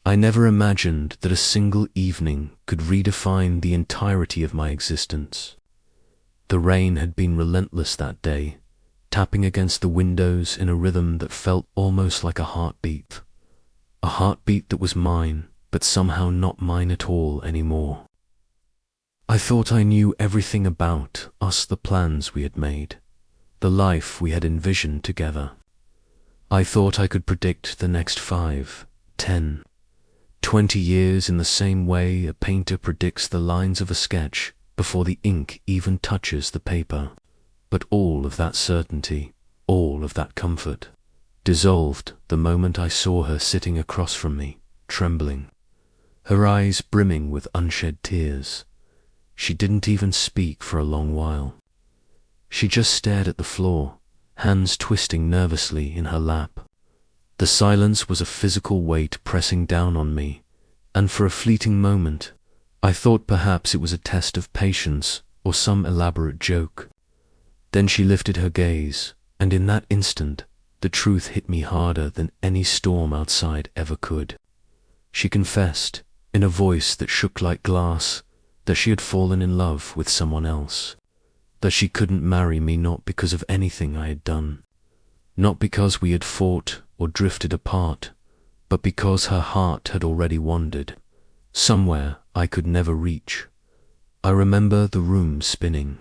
I never imagined that a single evening could redefine the entirety of my existence. The rain had been relentless that day, tapping against the windows in a rhythm that felt almost like a heartbeat that was mine, but somehow not mine at all anymore. I thought I knew everything about us, the plans we had made, the life we had envisioned together. I thought I could predict the next 5, 10, 20 years in the same way a painter predicts the lines of a sketch before the ink even touches the paper. But all of that certainty, all of that comfort, dissolved the moment I saw her sitting across from me, trembling, her eyes brimming with unshed tears. She didn't even speak for a long while. She just stared at the floor, hands twisting nervously in her lap. The silence was a physical weight pressing down on me, and for a fleeting moment, I thought perhaps it was a test of patience or some elaborate joke. Then she lifted her gaze, and in that instant, the truth hit me harder than any storm outside ever could. She confessed, in a voice that shook like glass, that she had fallen in love with someone else, that she couldn't marry me not because of anything I had done, not because we had fought or drifted apart, but because her heart had already wandered, somewhere I could never reach. I remember the room spinning.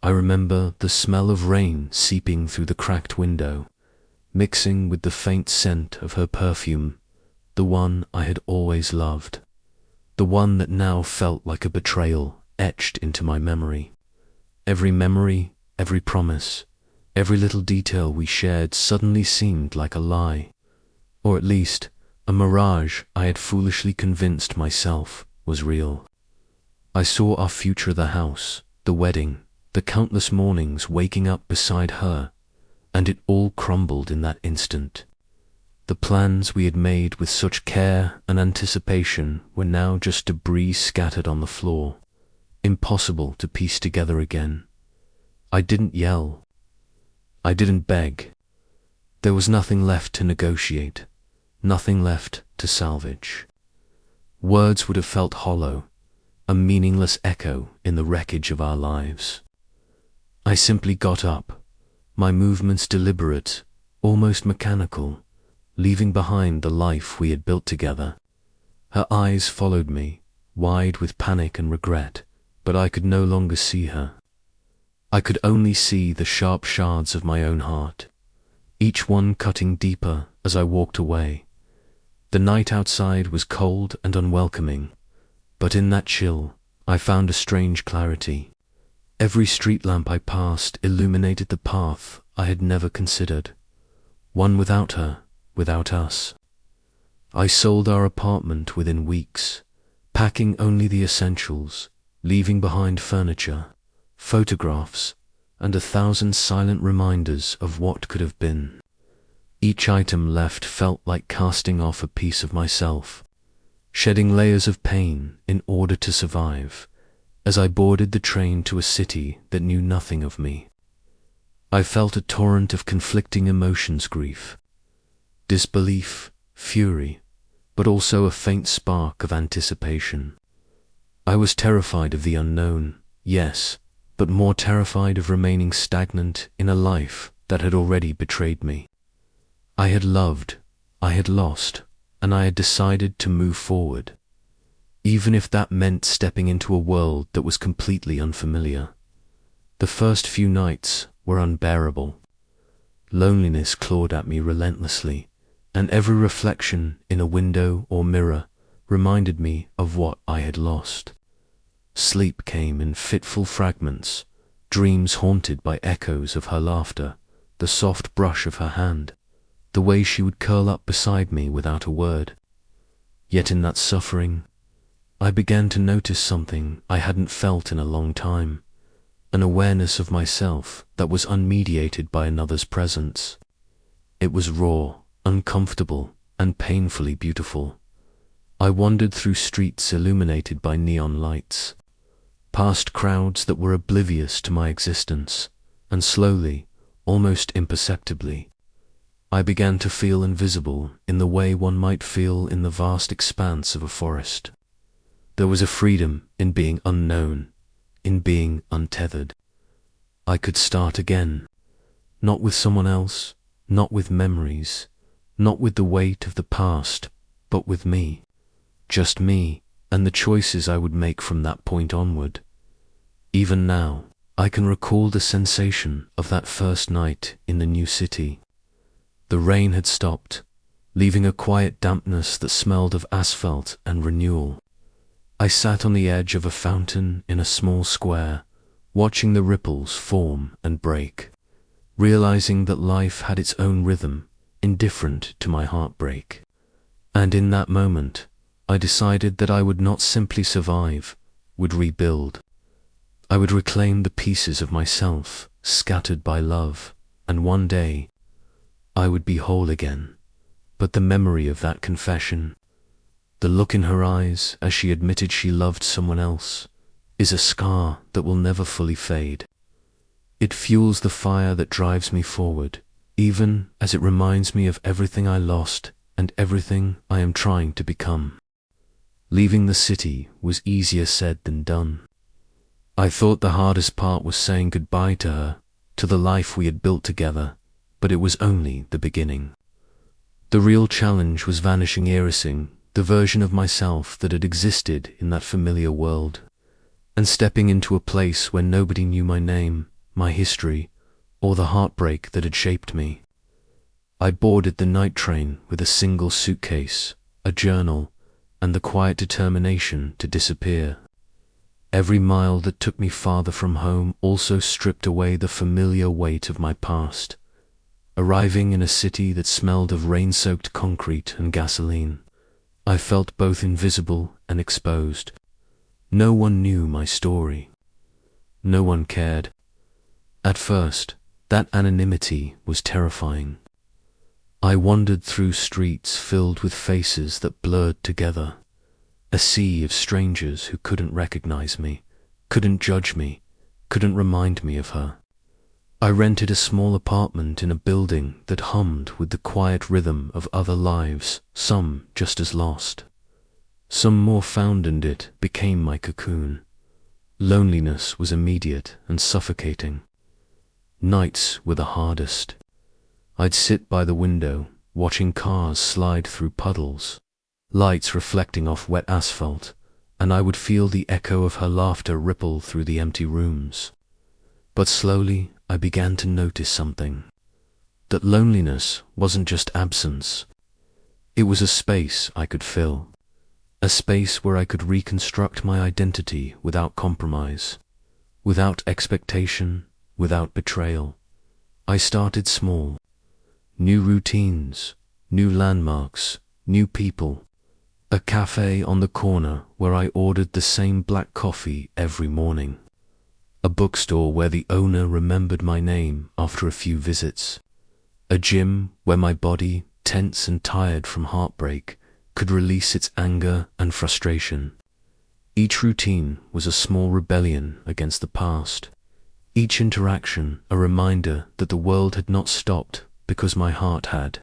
I remember the smell of rain seeping through the cracked window, mixing with the faint scent of her perfume, the one I had always loved, the one that now felt like a betrayal etched into my memory. Every memory, every promise, every little detail we shared suddenly seemed like a lie, or at least a mirage I had foolishly convinced myself was real. I saw our future, the house, the wedding, the countless mornings waking up beside her, and it all crumbled in that instant. The plans we had made with such care and anticipation were now just debris scattered on the floor, impossible to piece together again. I didn't yell. I didn't beg. There was nothing left to negotiate, nothing left to salvage. Words would have felt hollow, a meaningless echo in the wreckage of our lives. I simply got up, my movements deliberate, almost mechanical, leaving behind the life we had built together. Her eyes followed me, wide with panic and regret, but I could no longer see her. I could only see the sharp shards of my own heart, each one cutting deeper as I walked away. The night outside was cold and unwelcoming, but in that chill, I found a strange clarity. Every street lamp I passed illuminated the path I had never considered, one without her, without us. I sold our apartment within weeks, packing only the essentials, leaving behind furniture, photographs, and 1,000 silent reminders of what could have been. Each item left felt like casting off a piece of myself, shedding layers of pain in order to survive, as I boarded the train to a city that knew nothing of me. I felt a torrent of conflicting emotions: grief, disbelief, fury, but also a faint spark of anticipation. I was terrified of the unknown, yes, but more terrified of remaining stagnant in a life that had already betrayed me. I had loved, I had lost, and I had decided to move forward, even if that meant stepping into a world that was completely unfamiliar. The first few nights were unbearable. Loneliness clawed at me relentlessly, and every reflection in a window or mirror reminded me of what I had lost. Sleep came in fitful fragments, dreams haunted by echoes of her laughter, the soft brush of her hand, the way she would curl up beside me without a word. Yet in that suffering, I began to notice something I hadn't felt in a long time, an awareness of myself that was unmediated by another's presence. It was raw, uncomfortable, and painfully beautiful. I wandered through streets illuminated by neon lights, past crowds that were oblivious to my existence, and slowly, almost imperceptibly, I began to feel invisible in the way one might feel in the vast expanse of a forest. There was a freedom in being unknown, in being untethered. I could start again, not with someone else, not with memories, not with the weight of the past, but with me, just me, and the choices I would make from that point onward. Even now, I can recall the sensation of that first night in the new city. The rain had stopped, leaving a quiet dampness that smelled of asphalt and renewal. I sat on the edge of a fountain in a small square, watching the ripples form and break, realizing that life had its own rhythm, indifferent to my heartbreak. And in that moment, I decided that I would not simply survive, would rebuild. I would reclaim the pieces of myself scattered by love, and one day, I would be whole again. But the memory of that confession, the look in her eyes as she admitted she loved someone else, is a scar that will never fully fade. It fuels the fire that drives me forward, even as it reminds me of everything I lost and everything I am trying to become. Leaving the city was easier said than done. I thought the hardest part was saying goodbye to her, to the life we had built together, but it was only the beginning. The real challenge was vanishing, erasing the version of myself that had existed in that familiar world, and stepping into a place where nobody knew my name, my history, or the heartbreak that had shaped me. I boarded the night train with a single suitcase, a journal, and the quiet determination to disappear. Every mile that took me farther from home also stripped away the familiar weight of my past. Arriving in a city that smelled of rain-soaked concrete and gasoline, I felt both invisible and exposed. No one knew my story. No one cared. At first, that anonymity was terrifying. I wandered through streets filled with faces that blurred together, a sea of strangers who couldn't recognize me, couldn't judge me, couldn't remind me of her. I rented a small apartment in a building that hummed with the quiet rhythm of other lives, some just as lost. Some more found, and it became my cocoon. Loneliness was immediate and suffocating. Nights were the hardest. I'd sit by the window, watching cars slide through puddles, lights reflecting off wet asphalt, and I would feel the echo of her laughter ripple through the empty rooms. But slowly, I began to notice something. That loneliness wasn't just absence. It was a space I could fill. A space where I could reconstruct my identity without compromise, without expectation, without betrayal. I started small. New routines, new landmarks, new people. A cafe on the corner where I ordered the same black coffee every morning. A bookstore where the owner remembered my name after a few visits. A gym where my body, tense and tired from heartbreak, could release its anger and frustration. Each routine was a small rebellion against the past. Each interaction a reminder that the world had not stopped because my heart had.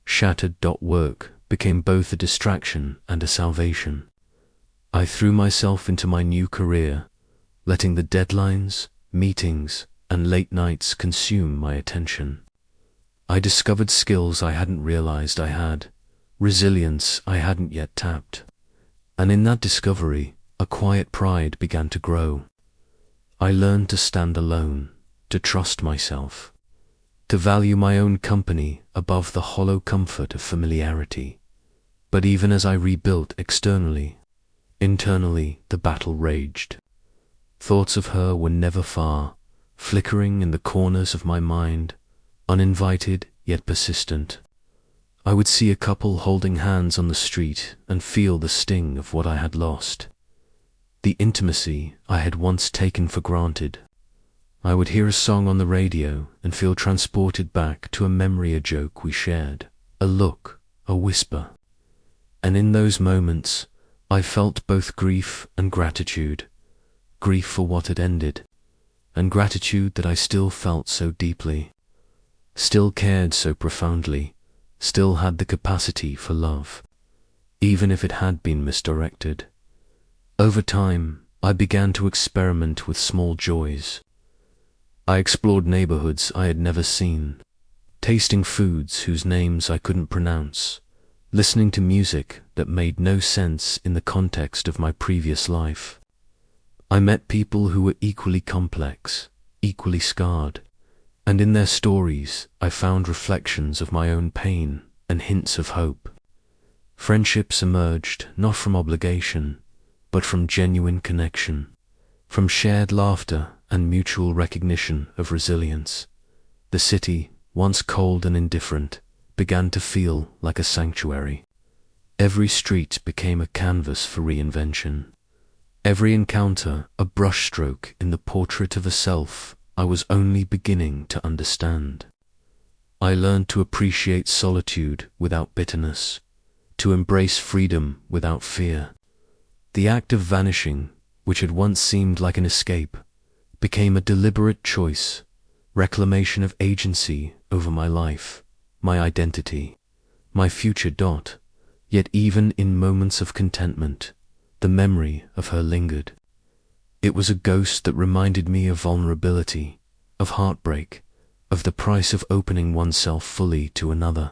Shattered. Work became both a distraction and a salvation. I threw myself into my new career, letting the deadlines, meetings, and late nights consume my attention. I discovered skills I hadn't realized I had, resilience I hadn't yet tapped. And in that discovery, a quiet pride began to grow. I learned to stand alone, to trust myself, to value my own company above the hollow comfort of familiarity. But even as I rebuilt externally, internally the battle raged. Thoughts of her were never far, flickering in the corners of my mind, uninvited yet persistent. I would see a couple holding hands on the street and feel the sting of what I had lost. The intimacy I had once taken for granted. I would hear a song on the radio and feel transported back to a memory, a joke we shared, a look, a whisper. And in those moments, I felt both grief and gratitude. Grief for what had ended, and gratitude that I still felt so deeply. still cared so profoundly, still had the capacity for love, even if it had been misdirected. Over time, I began to experiment with small joys. I explored neighborhoods I had never seen, tasting foods whose names I couldn't pronounce, listening to music that made no sense in the context of my previous life. I met people who were equally complex, equally scarred, and in their stories I found reflections of my own pain and hints of hope. Friendships emerged not from obligation, but from genuine connection, from shared laughter and mutual recognition of resilience. The city, once cold and indifferent, began to feel like a sanctuary. Every street became a canvas for reinvention. Every encounter a brushstroke in the portrait of a self I was only beginning to understand. I learned to appreciate solitude without bitterness, to embrace freedom without fear. The act of vanishing, which had once seemed like an escape, became a deliberate choice, reclamation of agency over my life, my identity, my future. Yet even in moments of contentment, the memory of her lingered. It was a ghost that reminded me of vulnerability, of heartbreak, of the price of opening oneself fully to another.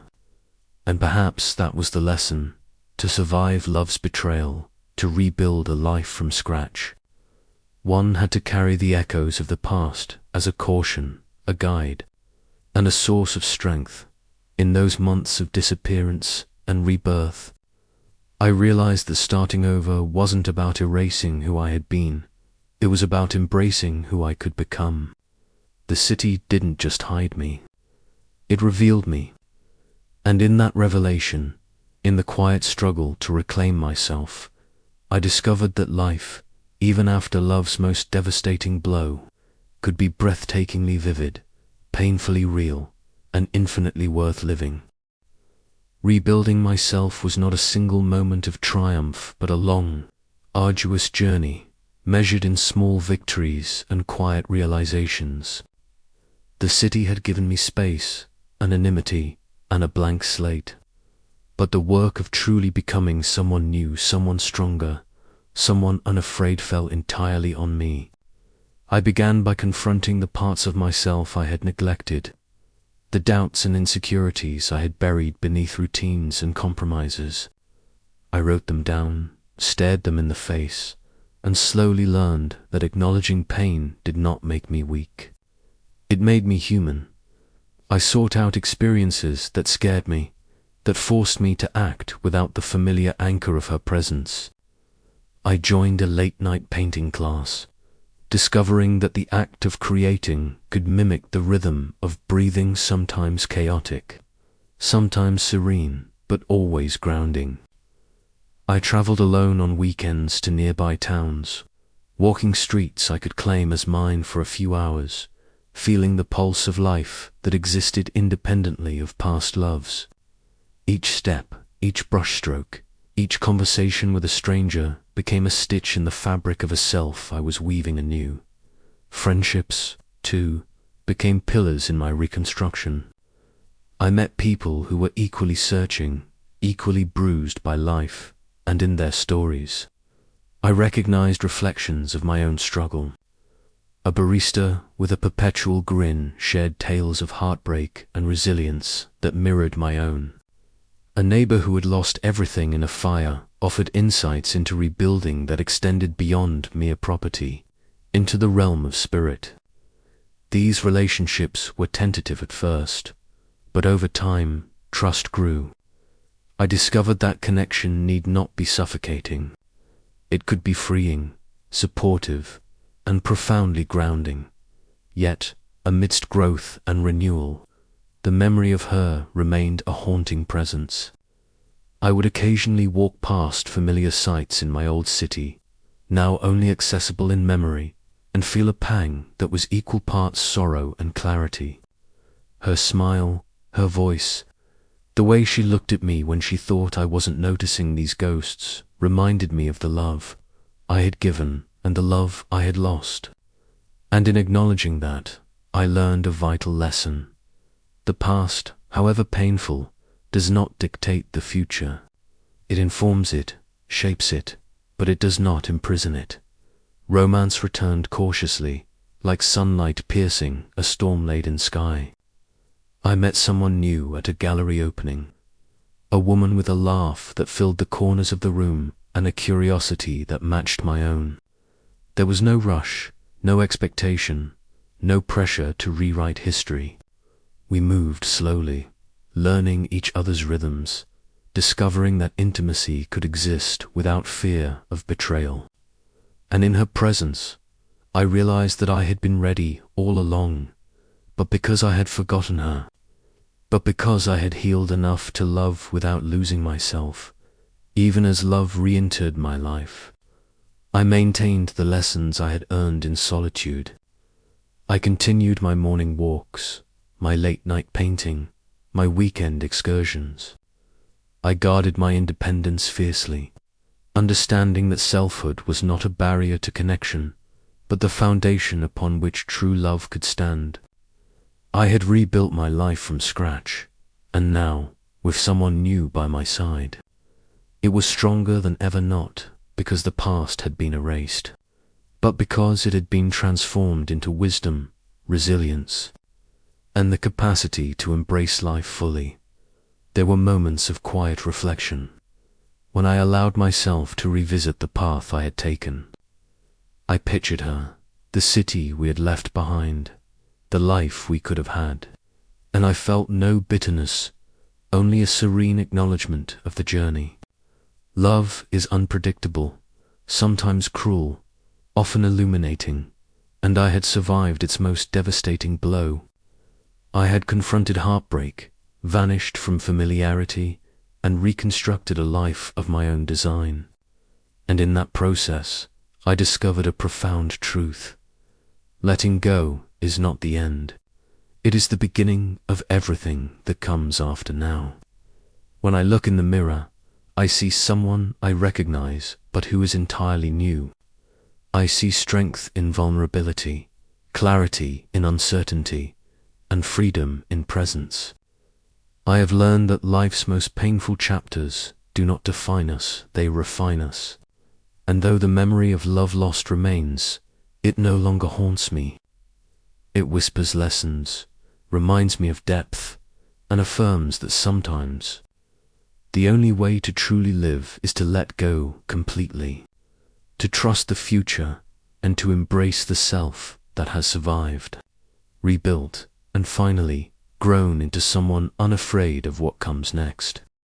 And perhaps that was the lesson: to survive love's betrayal, to rebuild a life from scratch. One had to carry the echoes of the past as a caution, a guide, and a source of strength. In those months of disappearance and rebirth, I realized that starting over wasn't about erasing who I had been. It was about embracing who I could become. The city didn't just hide me. It revealed me. And in that revelation, in the quiet struggle to reclaim myself, I discovered that life, even after love's most devastating blow, could be breathtakingly vivid, painfully real, and infinitely worth living. Rebuilding myself was not a single moment of triumph, but a long, arduous journey, measured in small victories and quiet realizations. The city had given me space, anonymity, and a blank slate. But the work of truly becoming someone new, someone stronger, someone unafraid fell entirely on me. I began by confronting the parts of myself I had neglected, the doubts and insecurities I had buried beneath routines and compromises. I wrote them down, stared them in the face, and slowly learned that acknowledging pain did not make me weak. It made me human. I sought out experiences that scared me, that forced me to act without the familiar anchor of her presence. I joined a late-night painting class, discovering that the act of creating could mimic the rhythm of breathing, sometimes chaotic, sometimes serene, but always grounding. I traveled alone on weekends to nearby towns, walking streets I could claim as mine for a few hours, feeling the pulse of life that existed independently of past loves. Each step, each brushstroke, each conversation with a stranger became a stitch in the fabric of a self I was weaving anew. Friendships, too, became pillars in my reconstruction. I met people who were equally searching, equally bruised by life, and in their stories, I recognized reflections of my own struggle. A barista with a perpetual grin shared tales of heartbreak and resilience that mirrored my own. A neighbor who had lost everything in a fire offered insights into rebuilding that extended beyond mere property, into the realm of spirit. These relationships were tentative at first, but over time, trust grew. I discovered that connection need not be suffocating. It could be freeing, supportive, and profoundly grounding. Yet, amidst growth and renewal, the memory of her remained a haunting presence. I would occasionally walk past familiar sights in my old city, now only accessible in memory, and feel a pang that was equal parts sorrow and clarity. Her smile, her voice, the way she looked at me when she thought I wasn't noticing these ghosts, reminded me of the love I had given and the love I had lost. And in acknowledging that, I learned a vital lesson. The past, however painful, does not dictate the future. It informs it, shapes it, but it does not imprison it. Romance returned cautiously, like sunlight piercing a storm-laden sky. I met someone new at a gallery opening. A woman with a laugh that filled the corners of the room and a curiosity that matched my own. There was no rush, no expectation, no pressure to rewrite history. We moved slowly, learning each other's rhythms, discovering that intimacy could exist without fear of betrayal. And in her presence, I realized that I had been ready all along, but because I had forgotten her, but because I had healed enough to love without losing myself, even as love re-entered my life. I maintained the lessons I had earned in solitude. I continued my morning walks, my late-night painting, my weekend excursions. I guarded my independence fiercely, understanding that selfhood was not a barrier to connection, but the foundation upon which true love could stand. I had rebuilt my life from scratch, and now, with someone new by my side, it was stronger than ever, not because the past had been erased, but because it had been transformed into wisdom, resilience, and the capacity to embrace life fully. There were moments of quiet reflection, when I allowed myself to revisit the path I had taken. I pictured her, the city we had left behind, the life we could have had, and I felt no bitterness, only a serene acknowledgement of the journey. Love is unpredictable, sometimes cruel, often illuminating, and I had survived its most devastating blow. I had confronted heartbreak, vanished from familiarity, and reconstructed a life of my own design. And in that process, I discovered a profound truth. Letting go is not the end. It is the beginning of everything that comes after now. When I look in the mirror, I see someone I recognize, but who is entirely new. I see strength in vulnerability, clarity in uncertainty, and freedom in presence. I have learned that life's most painful chapters do not define us, they refine us. And though the memory of love lost remains, it no longer haunts me. It whispers lessons, reminds me of depth, and affirms that sometimes the only way to truly live is to let go completely, to trust the future, and to embrace the self that has survived, rebuilt, and finally grown into someone unafraid of what comes next.